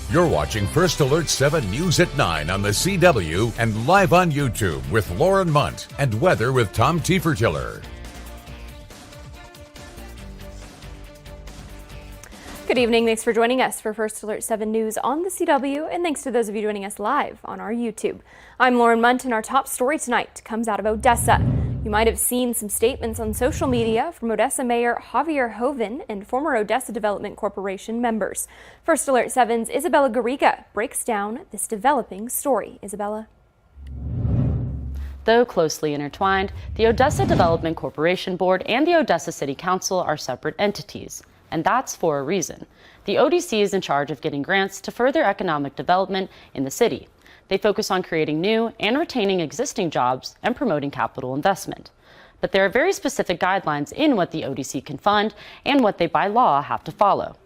You're watching First Alert 7 News at 9 on the CW and live on YouTube with Lauren Munt and weather with Tom Tiefertiller. Good evening. Thanks for joining us for First Alert 7 News on the CW, and thanks to those of you joining us live on our YouTube. I'm Lauren Munt, and our top story tonight comes out of Odessa. You might have seen some statements on social media from Odessa Mayor Javier Hoven and former Odessa Development Corporation members. First Alert 7's Isabella Garriga breaks down this developing story. Isabella. Though closely intertwined, the Odessa Development Corporation Board and the Odessa City Council are separate entities. And that's for a reason. The ODC is in charge of getting grants to further economic development in the city. They focus on creating new and retaining existing jobs and promoting capital investment. But there are very specific guidelines in what the ODC can fund and what they by law have to follow.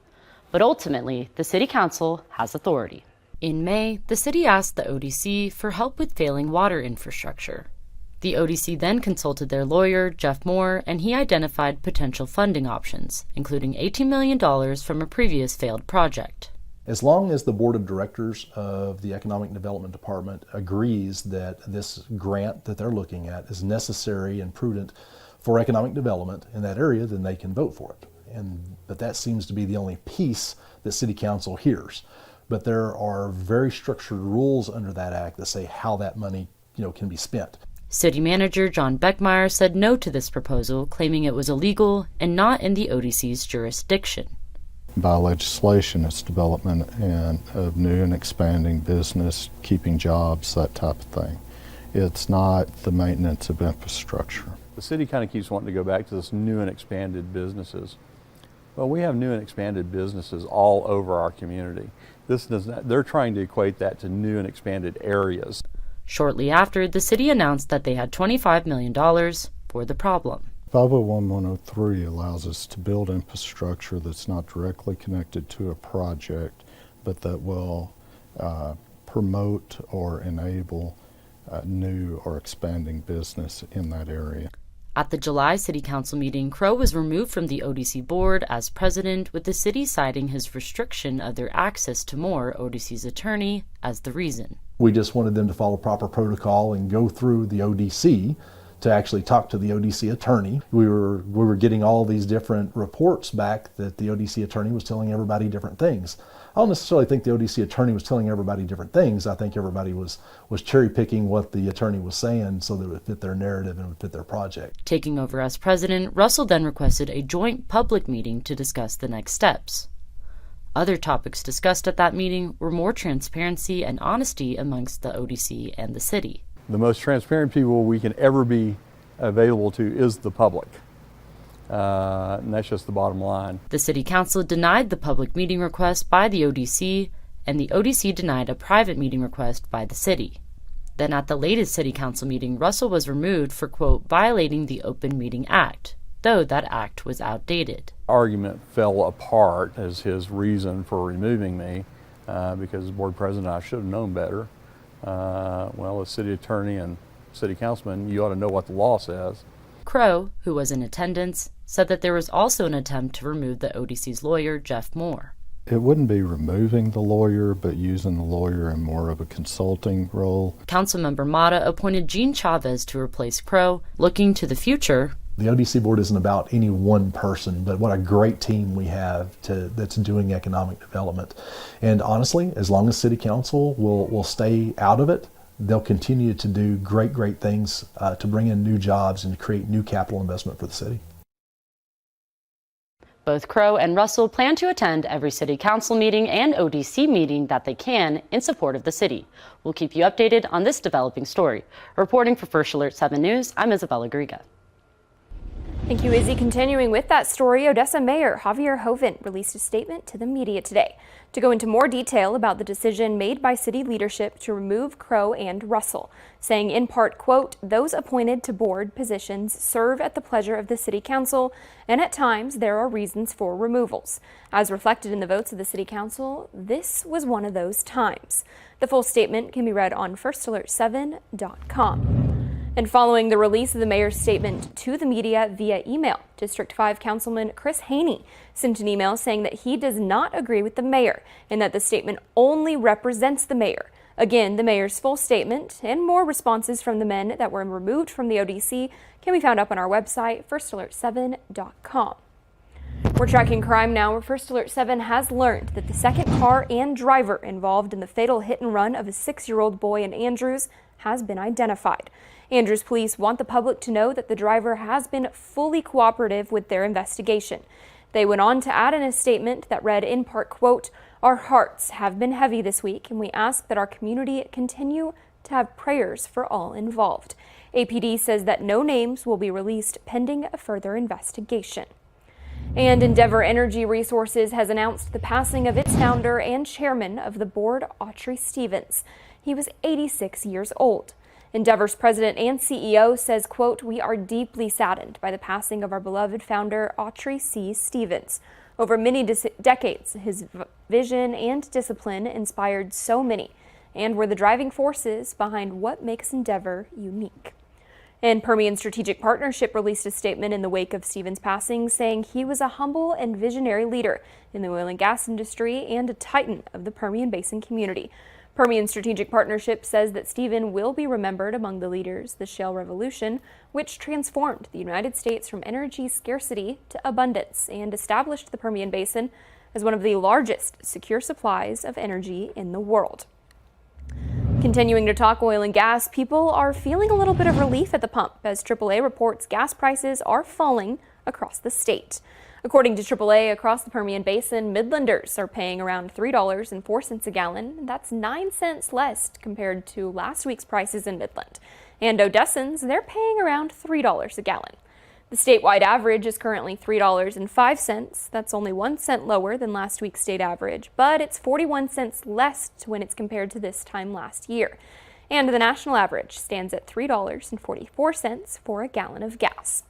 But ultimately, the City Council has authority. In May, the city asked the ODC for help with failing water infrastructure. The ODC then consulted their lawyer, Jeff Moore, and he identified potential funding options, including $18 million from a previous failed project. As long as the board of directors of the Economic Development Department agrees that this grant that they're looking at is necessary and prudent for economic development in that area, then they can vote for it. But that seems to be the only piece that City Council hears. But there are very structured rules under that act that say how that money, can be spent. City Manager John Beckmeyer said no to this proposal, claiming it was illegal and not in the ODC's jurisdiction. By legislation, it's development of new and expanding business, keeping jobs, that type of thing. It's not the maintenance of infrastructure. The city kind of keeps wanting to go back to this new and expanded businesses. Well, we have new and expanded businesses all over our community. They're trying to equate that to new and expanded areas. Shortly after, the city announced that they had $25 million for the problem. 501-103 allows us to build infrastructure that's not directly connected to a project, but that will promote or enable new or expanding business in that area. At the July City Council meeting, Crow was removed from the ODC board as president, with the city citing his restriction of their access to Moore, ODC's attorney, as the reason. We just wanted them to follow proper protocol and go through the ODC to actually talk to the ODC attorney. We were getting all these different reports back that the ODC attorney was telling everybody different things. I don't necessarily think the ODC attorney was telling everybody different things. I think everybody was cherry picking what the attorney was saying so that it would fit their narrative and would fit their project. Taking over as president, Russell then requested a joint public meeting to discuss the next steps. Other topics discussed at that meeting were more transparency and honesty amongst the ODC and the city. The most transparent people we can ever be available to is the public. And that's just the bottom line. The City Council denied the public meeting request by the ODC, and the ODC denied a private meeting request by the city. Then at the latest City Council meeting, Russell was removed for, quote, violating the Open Meeting Act, though that act was outdated. Argument fell apart as his reason for removing me because as board president I should have known better. Well, as city attorney and city councilman, you ought to know what the law says. Crow, who was in attendance, said that there was also an attempt to remove the ODC's lawyer, Jeff Moore. It wouldn't be removing the lawyer, but using the lawyer in more of a consulting role. Councilmember Mata appointed Gene Chavez to replace Crow, looking to the future. The ODC board isn't about any one person, but what a great team we have that's doing economic development. And honestly, as long as City Council will stay out of it, they'll continue to do great things to bring in new jobs and to create new capital investment for the city. Both Crow and Russell plan to attend every City Council meeting and ODC meeting that they can in support of the city. We'll keep you updated on this developing story. Reporting for First Alert 7 News, I'm Isabella Garriga. Thank you, Izzy. Continuing with that story, Odessa Mayor Javier Hoven released a statement to the media today to go into more detail about the decision made by city leadership to remove Crow and Russell, saying in part, quote, those appointed to board positions serve at the pleasure of the City Council, and at times there are reasons for removals. As reflected in the votes of the City Council, this was one of those times. The full statement can be read on firstalert7.com. And following the release of the mayor's statement to the media via email, District 5 Councilman Chris Haney sent an email saying that he does not agree with the mayor and that the statement only represents the mayor. Again, the mayor's full statement and more responses from the men that were removed from the ODC can be found up on our website, firstalert7.com. We're tracking crime now, where First Alert 7 has learned that the second car and driver involved in the fatal hit and run of a 6-year-old boy in Andrews has been identified. Andrews police want the public to know that the driver has been fully cooperative with their investigation. They went on to add in a statement that read in part, quote, "Our hearts have been heavy this week, and we ask that our community continue to have prayers for all involved." APD says that no names will be released pending a further investigation. And Endeavor Energy Resources has announced the passing of its founder and chairman of the board, Autry Stevens. He was 86 years old. Endeavor's president and CEO says, quote, "We are deeply saddened by the passing of our beloved founder, Autry C. Stevens. Over many decades, his vision and discipline inspired so many and were the driving forces behind what makes Endeavor unique." And Permian Strategic Partnership released a statement in the wake of Stevens' passing, saying he was a humble and visionary leader in the oil and gas industry and a titan of the Permian Basin community. Permian Strategic Partnership says that Stephen will be remembered among the leaders of the shale revolution, which transformed the United States from energy scarcity to abundance and established the Permian Basin as one of the largest secure supplies of energy in the world. Continuing to talk oil and gas, people are feeling a little bit of relief at the pump as AAA reports gas prices are falling across the state. According to AAA, across the Permian Basin, Midlanders are paying around $3.04 a gallon. That's 9 cents less compared to last week's prices in Midland. And Odessans, they're paying around $3 a gallon. The statewide average is currently $3.05. That's only 1 cent lower than last week's state average, but it's 41 cents less when it's compared to this time last year. And the national average stands at $3.44 for a gallon of gas.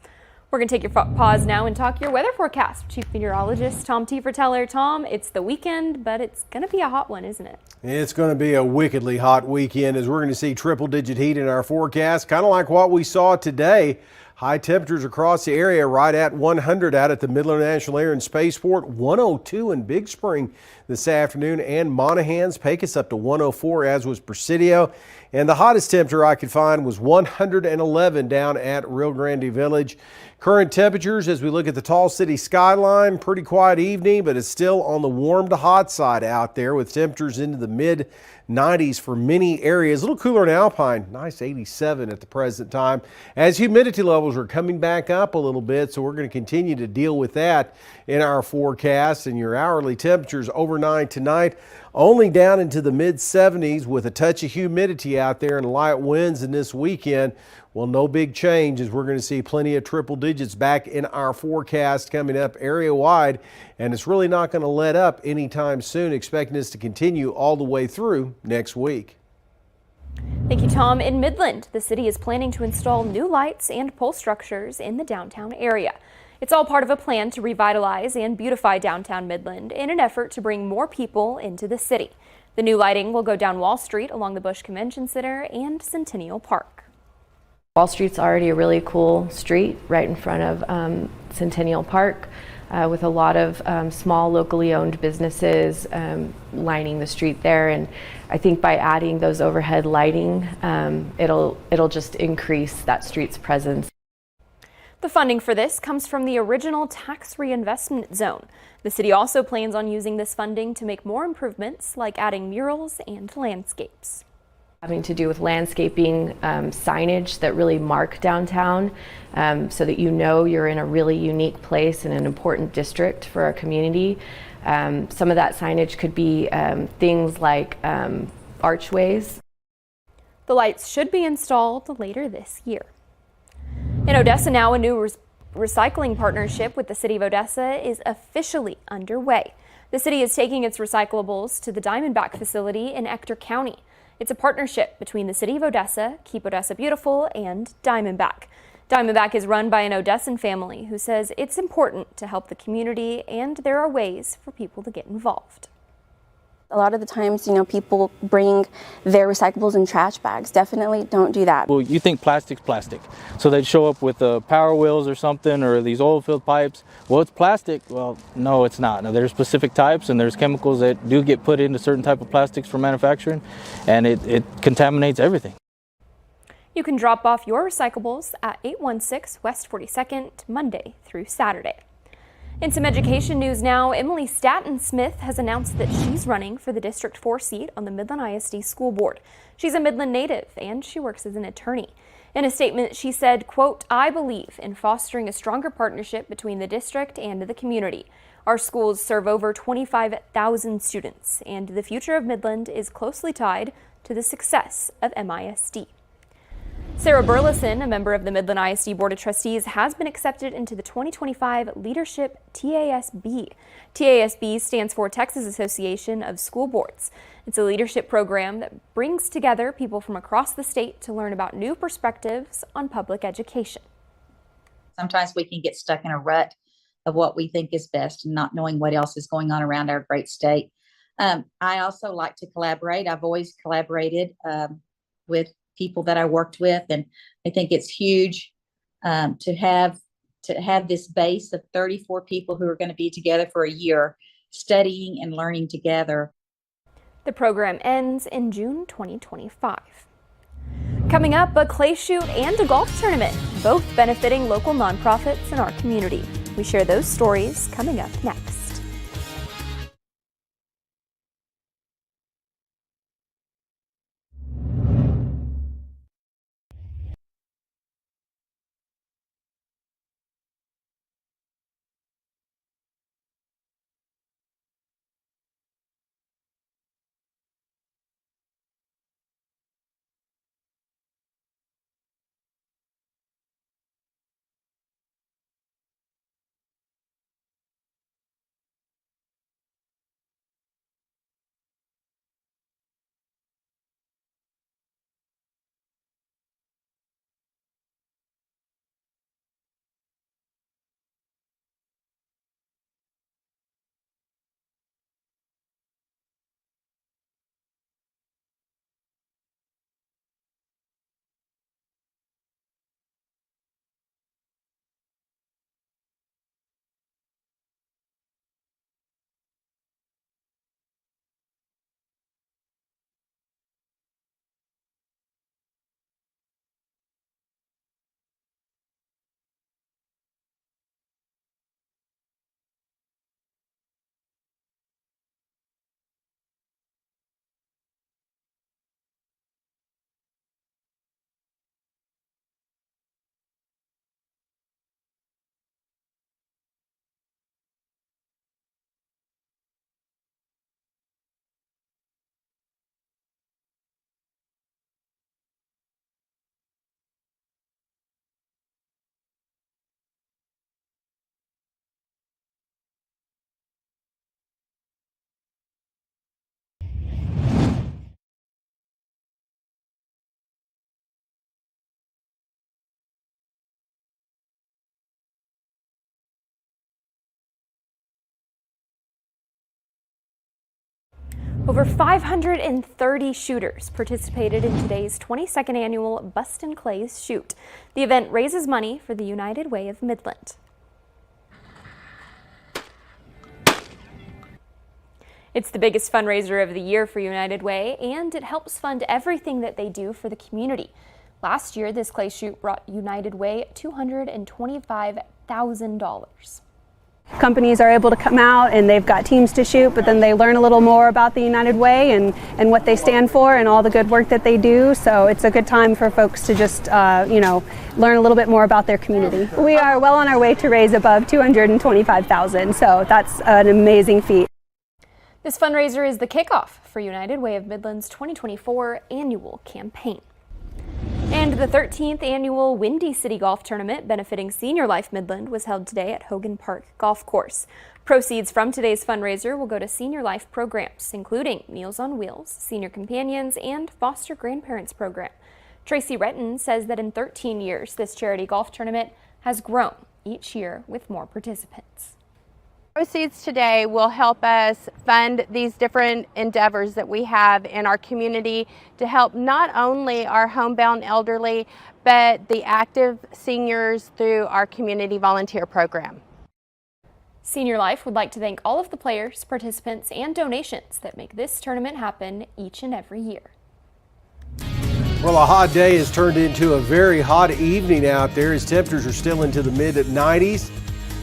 We're going to take your pause now and talk your weather forecast with Chief Meteorologist Tom Teeferteller. Tom, it's the weekend, but it's going to be a hot one, isn't it? It's going to be a wickedly hot weekend as we're going to see triple-digit heat in our forecast, kind of like what we saw today. High temperatures across the area right at 100 out at the Midland National Air and Spaceport, 102 in Big Spring this afternoon, and Monahans, Pecos up to 104, as was Presidio. And the hottest temperature I could find was 111 down at Rio Grande Village. Current temperatures as we look at the Tall City skyline, pretty quiet evening, but it's still on the warm to hot side out there with temperatures into the mid 90s for many areas. A little cooler in Alpine, nice 87 at the present time, as humidity levels are coming back up a little bit, so we're going to continue to deal with that in our forecast. And your hourly temperatures overnight tonight only down into the mid 70s with a touch of humidity out there and light winds. And this weekend, well, no big change as we're going to see plenty of triple digits back in our forecast coming up area wide, and it's really not going to let up anytime soon, expecting this to continue all the way through next week. Thank you, Tom. In Midland, the city is planning to install new lights and pole structures in the downtown area. It's all part of a plan to revitalize and beautify downtown Midland in an effort to bring more people into the city. The new lighting will go down Wall Street along the Busch Convention Center and Centennial Park. Wall Street's already a really cool street right in front of Centennial Park with a lot of small locally owned businesses lining the street there. And I think by adding those overhead lighting, it'll just increase that street's presence. The funding for this comes from the original tax reinvestment zone. The city also plans on using this funding to make more improvements like adding murals and landscapes. Having to do with landscaping, signage that really mark downtown so that you know you're in a really unique place in an important district for our community. Some of that signage could be things like archways. The lights should be installed later this year. In Odessa now, a new recycling partnership with the city of Odessa is officially underway. The city is taking its recyclables to the Diamondback facility in Ector County. It's a partnership between the city of Odessa, Keep Odessa Beautiful, and Diamondback. Diamondback is run by an Odessan family who says it's important to help the community and there are ways for people to get involved. A lot of the times, people bring their recyclables in trash bags. Definitely don't do that. Well, you think plastic's plastic. So they'd show up with power wheels or something, or these oil-filled pipes. Well, it's plastic. Well, no, it's not. Now, there's specific types, and there's chemicals that do get put into certain type of plastics for manufacturing, and it contaminates everything. You can drop off your recyclables at 816 West 42nd, Monday through Saturday. In some education news now, Emily Staton-Smith has announced that she's running for the District 4 seat on the Midland ISD School Board. She's a Midland native and she works as an attorney. In a statement, she said, quote, "I believe in fostering a stronger partnership between the district and the community. Our schools serve over 25,000 students, and the future of Midland is closely tied to the success of MISD." Sarah Burleson, a member of the Midland ISD Board of Trustees, has been accepted into the 2025 Leadership TASB. TASB stands for Texas Association of School Boards. It's a leadership program that brings together people from across the state to learn about new perspectives on public education. Sometimes we can get stuck in a rut of what we think is best and not knowing what else is going on around our great state. I also like to collaborate. I've always collaborated with people that I worked with, and I think it's huge to have this base of 34 people who are going to be together for a year studying and learning together. The program ends in June 2025. Coming up, a clay shoot and a golf tournament, both benefiting local nonprofits in our community. We share those stories coming up next. Over 530 shooters participated in today's 22nd annual Bustin' Clays Shoot. The event raises money for the United Way of Midland. It's the biggest fundraiser of the year for United Way, and it helps fund everything that they do for the community. Last year, this clay shoot brought United Way $225,000. Companies are able to come out and they've got teams to shoot, but then they learn a little more about the United Way and what they stand for and all the good work that they do. So it's a good time for folks to just, learn a little bit more about their community. We are well on our way to raise above $225,000, so that's an amazing feat. This fundraiser is the kickoff for United Way of Midland's 2024 annual campaign. And the 13th annual Windy City Golf Tournament benefiting Senior Life Midland was held today at Hogan Park Golf Course. Proceeds from today's fundraiser will go to Senior Life programs, including Meals on Wheels, Senior Companions, and Foster Grandparents Program. Tracy Retton says that in 13 years, this charity golf tournament has grown each year with more participants. Proceeds today will help us fund these different endeavors that we have in our community to help not only our homebound elderly, but the active seniors through our community volunteer program. Senior Life would like to thank all of the players, participants, and donations that make this tournament happen each and every year. Well, a hot day has turned into a very hot evening out there as temperatures are still into the mid-90s.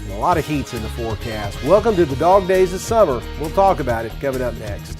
And a lot of heat's in the forecast. Welcome to the dog days of summer. We'll talk about it coming up next.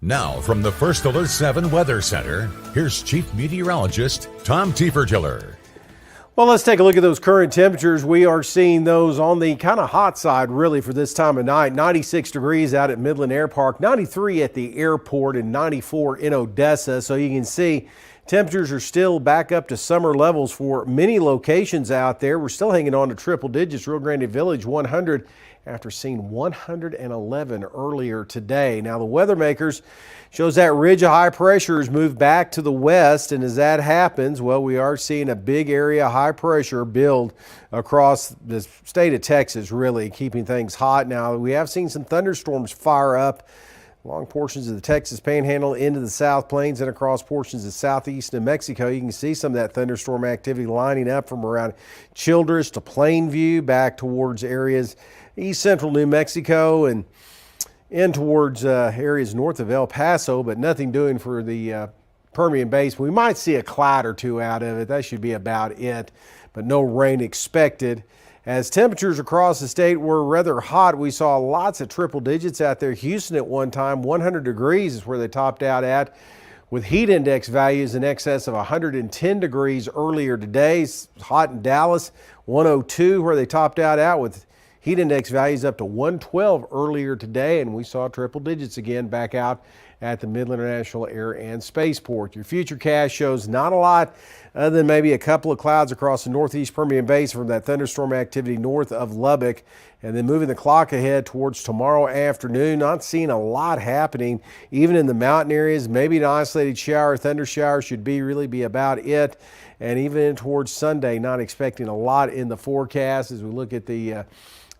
Now, from the First Alert 7 Weather Center, here's Chief Meteorologist Tom Tiefertiller. Well, let's take a look at those current temperatures. We are seeing those on the kind of hot side, really, for this time of night. 96 degrees out at Midland Air Park, 93 at the airport, and 94 in Odessa. So you can see temperatures are still back up to summer levels for many locations out there. We're still hanging on to triple digits. Rio Grande Village 100 after seeing 111 earlier today. Now the weather makers shows that ridge of high pressure has moved back to the west, and as that happens, well, we are seeing a big area of high pressure build across the state of Texas, really keeping things hot. Now we have seen some thunderstorms fire up along portions of the Texas Panhandle into the South Plains and across portions of southeast New Mexico. You can see some of that thunderstorm activity lining up from around Childress to Plainview back towards areas east central New Mexico and in towards areas north of El Paso, but nothing doing for the Permian Basin. We might see a cloud or two out of it. That should be about it, but no rain expected. As temperatures across the state were rather hot, we saw lots of triple digits out there. Houston at one time, 100 degrees is where they topped out at, with heat index values in excess of 110 degrees earlier today. It's hot in Dallas, 102 where they topped out with heat index values up to 112 earlier today, and we saw triple digits again back out at the Midland International Air and Spaceport. Your futurecast shows not a lot other than maybe a couple of clouds across the northeast Permian Basin from that thunderstorm activity north of Lubbock. And then moving the clock ahead towards tomorrow afternoon, not seeing a lot happening even in the mountain areas. Maybe an isolated shower, thunder shower should really be about it. And even towards Sunday, not expecting a lot in the forecast as we look at the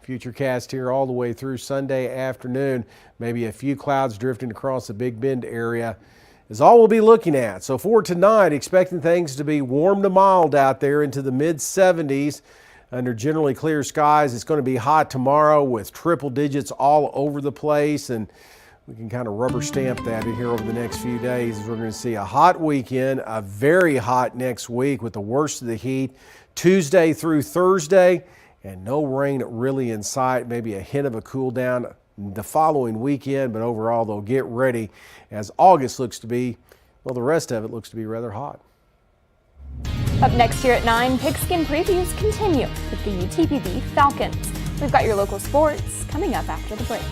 futurecast here all the way through Sunday afternoon. Maybe a few clouds drifting across the Big Bend area is all we'll be looking at. So for tonight, expecting things to be warm to mild out there into the mid-70s under generally clear skies. It's going to be hot tomorrow with triple digits all over the place, and we can kind of rubber stamp that in here over the next few days. We're going to see a hot weekend, a very hot next week with the worst of the heat Tuesday through Thursday, and no rain really in sight. Maybe a hint of a cool down the following weekend, but overall they'll get ready as August looks to be, well, the rest of it looks to be rather hot. Up next here at 9, Pigskin Previews continue with the UTPB Falcons. We've got your local sports coming up after the break.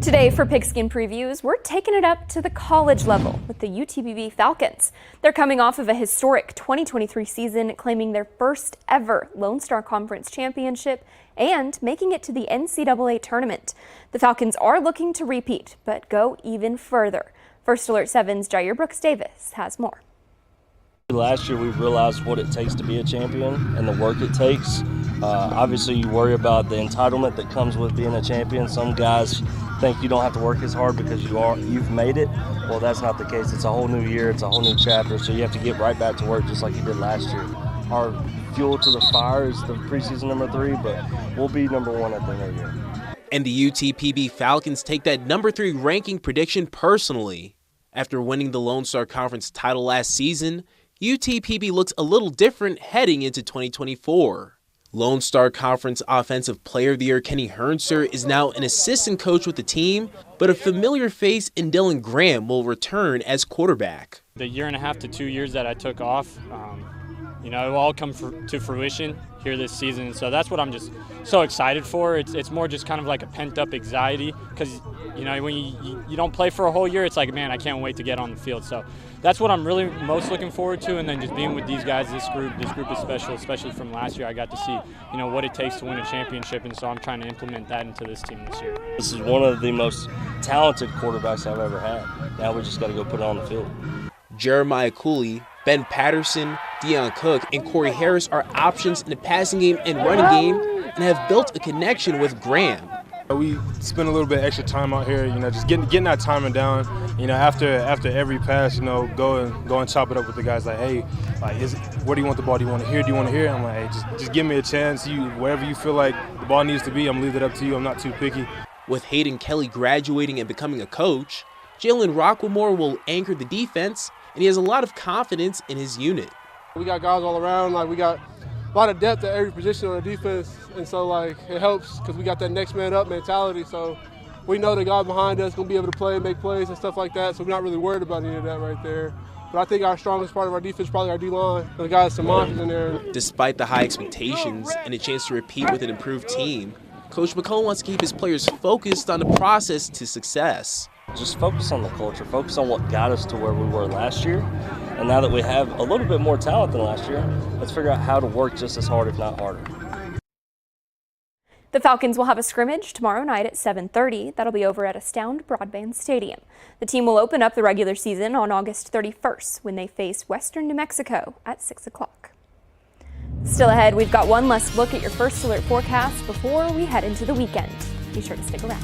Today for Pigskin Previews, we're taking it up to the college level with the UTPB Falcons. They're coming off of a historic 2023 season, claiming their first ever Lone Star Conference championship and making it to the NCAA tournament. The Falcons are looking to repeat, but go even further. First Alert 7's Jair Brooks Davis has more. Last year we realized what it takes to be a champion and the work it takes. Obviously you worry about the entitlement that comes with being a champion. Some guys think you don't have to work as hard because you've made it. Well, that's not the case. It's a whole new year, it's a whole new chapter, so you have to get right back to work just like you did last year. Our fuel to the fire is the preseason number 3, but we'll be number 1 at the end of the year. And the UTPB Falcons take that number 3 ranking prediction personally. After winning the Lone Star Conference title last season, UTPB looks a little different heading into 2024. Lone Star Conference Offensive Player of the Year Kenny Hernser is now an assistant coach with the team, but a familiar face in Dylan Graham will return as quarterback. The year and a half to 2 years that I took off, it will all come to fruition here this season. And so that's what I'm just so excited for. It's more just kind of like a pent-up anxiety because, when you don't play for a whole year, it's like, man, I can't wait to get on the field. So that's what I'm really most looking forward to. And then just being with these guys, this group is special, especially from last year. I got to see, what it takes to win a championship. And so I'm trying to implement that into this team this year. This is one of the most talented quarterbacks I've ever had. Now we just got to go put it on the field. Jeremiah Cooley, Ben Patterson, Deion Cook, and Corey Harris are options in the passing game and running game and have built a connection with Graham. We spend a little bit extra time out here, just getting that timing down. After every pass, go and chop it up with the guys. Like, hey, where do you want the ball? Do you want to hear? Do you want to hear? I'm like, hey, just give me a chance. Wherever you feel like the ball needs to be, I'm gonna leave it up to you. I'm not too picky. With Hayden Kelly graduating and becoming a coach, Jalen Rockwamore will anchor the defense, and he has a lot of confidence in his unit. We got guys all around. We got a lot of depth at every position on the defense, and so it helps because we got that next man up mentality. So we know the guy behind us is going to be able to play, make plays and stuff like that. So we're not really worried about any of that right there. But I think our strongest part of our defense is probably our D-line. The guys, some monsters in there. Despite the high expectations and a chance to repeat with an improved team, Coach McCollum wants to keep his players focused on the process to success. Just focus on the culture, focus on what got us to where we were last year. And now that we have a little bit more talent than last year, let's figure out how to work just as hard, if not harder. The Falcons will have a scrimmage tomorrow night at 7:30. That'll be over at Astound Broadband Stadium. The team will open up the regular season on August 31st when they face Western New Mexico at 6 o'clock. Still ahead, we've got one last look at your First Alert forecast before we head into the weekend. Be sure to stick around.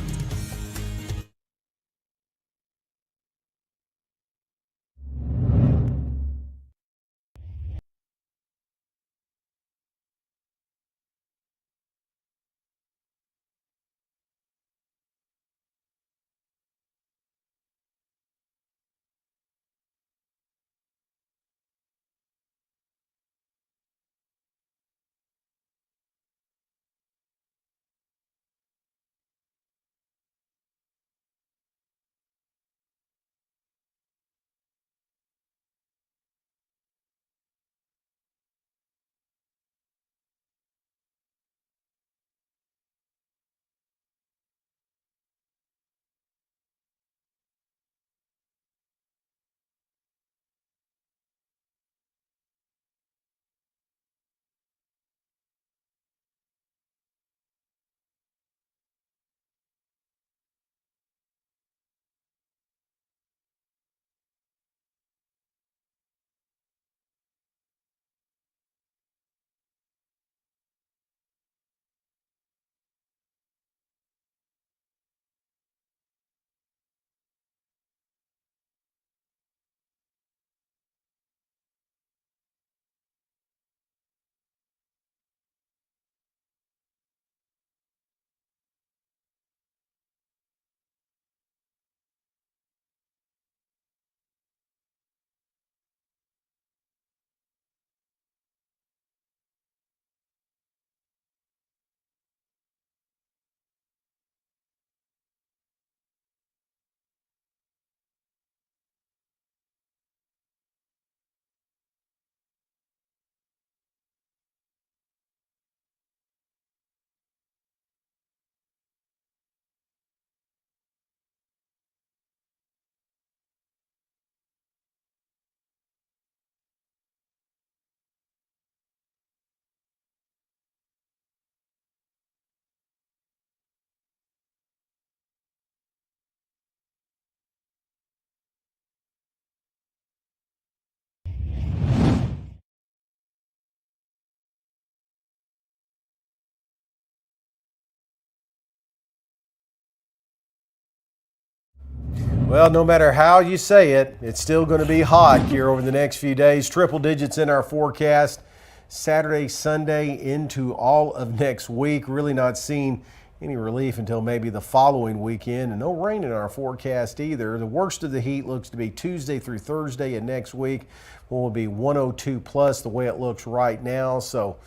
Well, no matter how you say it, it's still going to be hot here over the next few days. Triple digits in our forecast. Saturday, Sunday, into all of next week. Really not seeing any relief until maybe the following weekend. And no rain in our forecast either. The worst of the heat looks to be Tuesday through Thursday of next week. Will be 102 plus the way it looks right now. So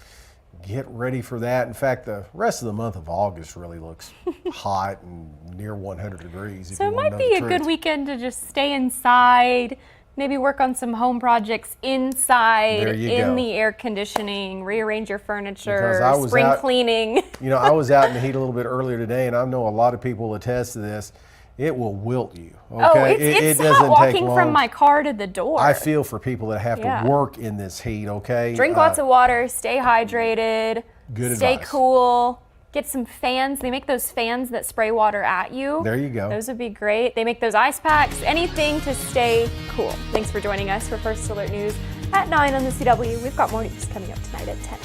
get ready for that. In fact, the rest of the month of August really looks hot and near 100 degrees. So it might be a good weekend to just stay inside, maybe work on some home projects inside, in the air conditioning, rearrange your furniture, spring cleaning. I was out in the heat a little bit earlier today, and I know a lot of people attest to this. It will wilt you. Okay? Oh, it's hot walking from my car to the door. I feel for people that have to work in this heat, okay? Drink lots of water, stay hydrated, stay advice. Cool. Get some fans. They make those fans that spray water at you. There you go. Those would be great. They make those ice packs, anything to stay cool. Thanks for joining us for First Alert News at 9 on the CW. We've got more news coming up tonight at 10.